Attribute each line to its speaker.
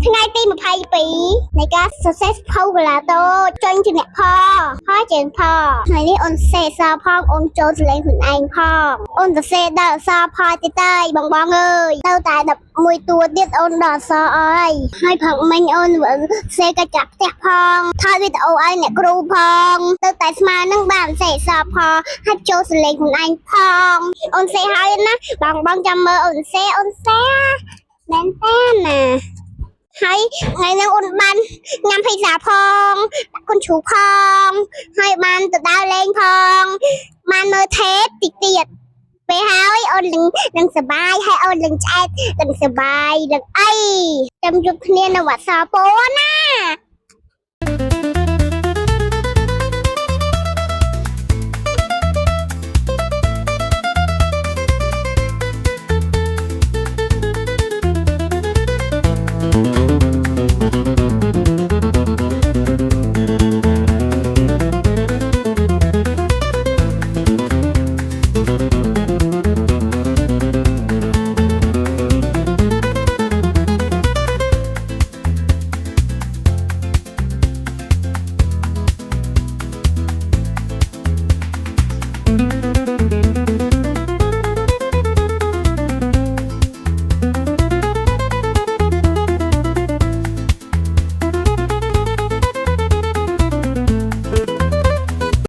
Speaker 1: ថ្ងៃទី22នៃការសរសេរផូកាឡាតូចេញជាអ្នកផលចេញផលថ្ងៃនេះអូនសេសផងអូនចូលសលេងខ្លួនឯងផងអូនសរសេរដល់អសផលទៀតទេបងអើយទៅតែ11តួទៀតអូនដល់អសអើយហើយផឹកមិញអូនសេកាច់ចាក់ផ្ទះផងថតវីដេអូឲ្យអ្នកគ្រូផងទៅតែស្មើនឹងបានសេអសផលហើយចូលសលេងខ្លួនឯងផងអូនសេហើយណាបងចាំមើលអូនសេមែនទេណាហើយថ្ងៃហ្នឹងអូនបានញ៉ាំភីហ្សាផងគុនជ្រូកផងហើយបានទៅដើរលេងផងបានមើលថេតតិចទៀតពេលហើយអូននឹងសបាយហើយអូននឹងឆ្អែតនឹងសបាយនឹងអីចាំជួបគ្នានៅវត្តសពោណា